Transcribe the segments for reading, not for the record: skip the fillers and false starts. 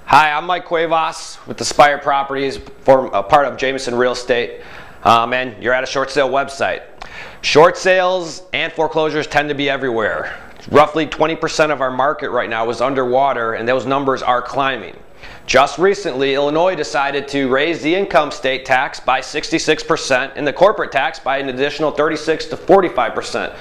Hi, I'm Mike Cuevas with Aspire Properties, a part of Jamison Real Estate, and you're at a short sale website. Short sales and foreclosures tend to be everywhere. Roughly 20% of our market right now is underwater, and those numbers are climbing. Just recently, Illinois decided to raise the income state tax by 66% and the corporate tax by an additional 36 to 45%.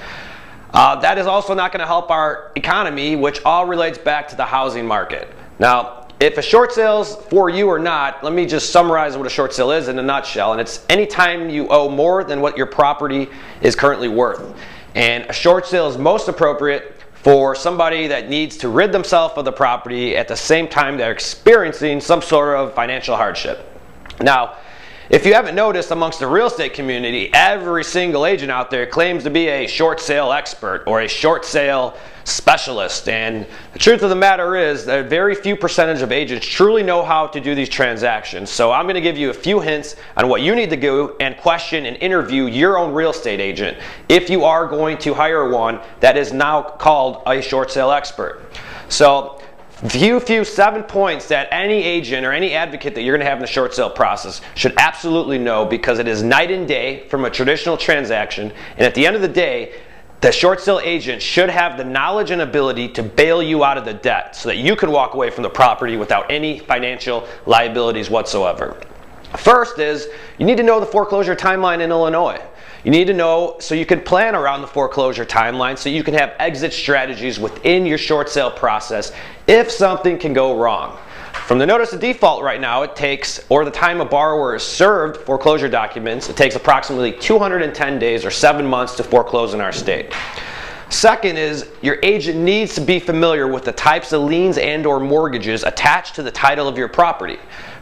That is also not going to help our economy, which all relates back to the housing market. Now, if a short sale's for you or not, let me just summarize what a short sale is in a nutshell. And it's any time you owe more than what your property is currently worth. And a short sale is most appropriate for somebody that needs to rid themselves of the property at the same time they're experiencing some sort of financial hardship. Now, if you haven't noticed, amongst the real estate community, every single agent out there claims to be a short sale expert or a short sale specialist. And the truth of the matter is that very few percentage of agents truly know how to do these transactions. So I'm going to give you a few hints on what you need to do and question and interview your own real estate agent if you are going to hire one that is now called a short sale expert. So few 7 points that any agent or any advocate that you're going to have in the short sale process should absolutely know, because it is night and day from a traditional transaction. And at the end of the day, the short sale agent should have the knowledge and ability to bail you out of the debt so that you can walk away from the property without any financial liabilities whatsoever. First is, you need to know the foreclosure timeline in Illinois. You need to know so you can plan around the foreclosure timeline so you can have exit strategies within your short sale process if something can go wrong. From the notice of default right now, it takes, or the time a borrower is served foreclosure documents, it takes approximately 210 days or 7 months to foreclose in our state. Second is, your agent needs to be familiar with the types of liens and or mortgages attached to the title of your property.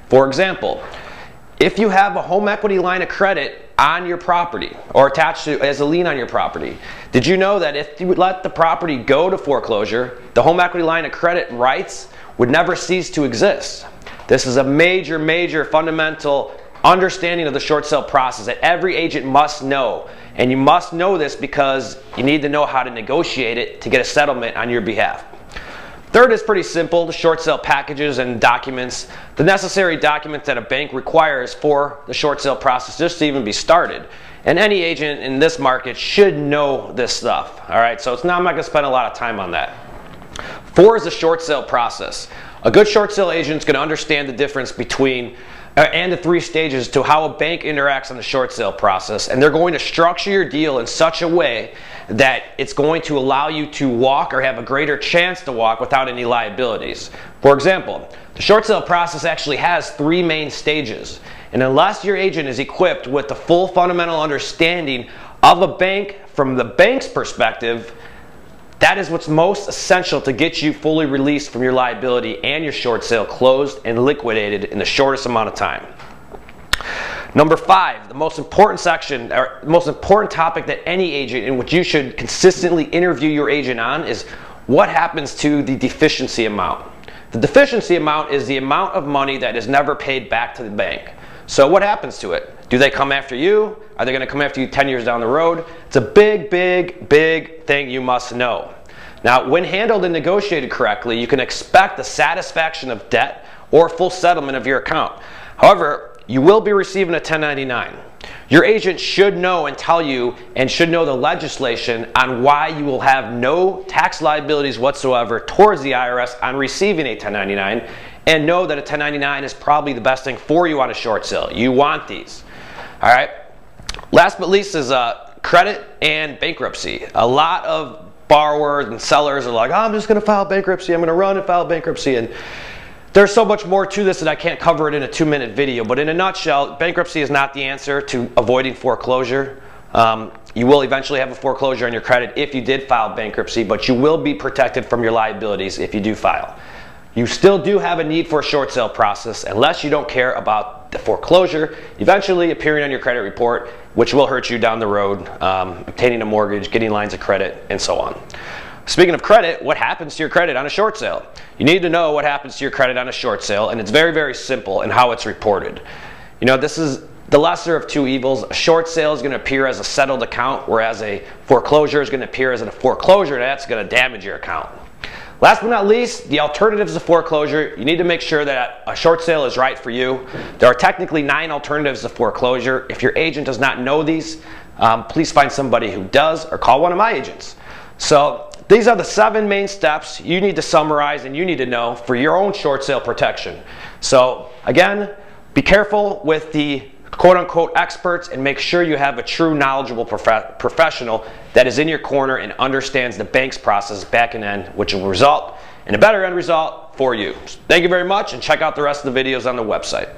For example, if you have a home equity line of credit on your property or attached to as a lien on your property, did you know that if you would let the property go to foreclosure, the home equity line of credit rights would never cease to exist? This is a major fundamental understanding of the short sale process that every agent must know. And you must know this because you need to know how to negotiate it to get a settlement on your behalf. Third is pretty simple, the short sale packages and documents, the necessary documents that a bank requires for the short sale process just to even be started. And any agent in this market should know this stuff. All right, so I'm not going to spend a lot of time on that. 4 is the short sale process. A good short sale agent is going to understand the difference between and the 3 stages to how a bank interacts on the short sale process, and they're going to structure your deal in such a way that it's going to allow you to walk or have a greater chance to walk without any liabilities. For example, the short sale process actually has 3 main stages, and unless your agent is equipped with the full fundamental understanding of a bank from the bank's perspective, that is what's most essential to get you fully released from your liability and your short sale closed and liquidated in the shortest amount of time. Number 5, the most important section, or most important topic that any agent in which you should consistently interview your agent on is what happens to the deficiency amount. The deficiency amount is the amount of money that is never paid back to the bank. So what happens to it? Do they come after you? Are they going to come after you 10 years down the road? It's a big thing you must know. Now, when handled and negotiated correctly, you can expect the satisfaction of debt or full settlement of your account. However, you will be receiving a 1099. Your agent should know and tell you, and should know the legislation on why you will have no tax liabilities whatsoever towards the IRS on receiving a 1099, and know that a 1099 is probably the best thing for you on a short sale. You want these. All right. Last but least is credit and bankruptcy. A lot of borrowers and sellers are like, oh, I'm just going to file bankruptcy. I'm going to run and file bankruptcy. And there's so much more to this that I can't cover it in a 2-minute video. But in a nutshell, bankruptcy is not the answer to avoiding foreclosure. You will eventually have a foreclosure on your credit if you did file bankruptcy, but you will be protected from your liabilities if you do file. You still do have a need for a short sale process unless you don't care about the foreclosure eventually appearing on your credit report, which will hurt you down the road, obtaining a mortgage, getting lines of credit, and so on. Speaking of credit, what happens to your credit on a short sale? You need to know what happens to your credit on a short sale, and it's very simple in how it's reported. You know, this is the lesser of 2 evils. A short sale is going to appear as a settled account, whereas a foreclosure is going to appear as a foreclosure, and that's going to damage your account. Last but not least, the alternatives to foreclosure. You need to make sure that a short sale is right for you. There are technically 9 alternatives to foreclosure. If your agent does not know these, please find somebody who does or call one of my agents. So these are the 7 main steps you need to summarize and you need to know for your own short sale protection. So again, be careful with the quote-unquote experts and make sure you have a true knowledgeable professional that is in your corner and understands the bank's process back and end, which will result in a better end result for you. Thank you very much, and check out the rest of the videos on the website.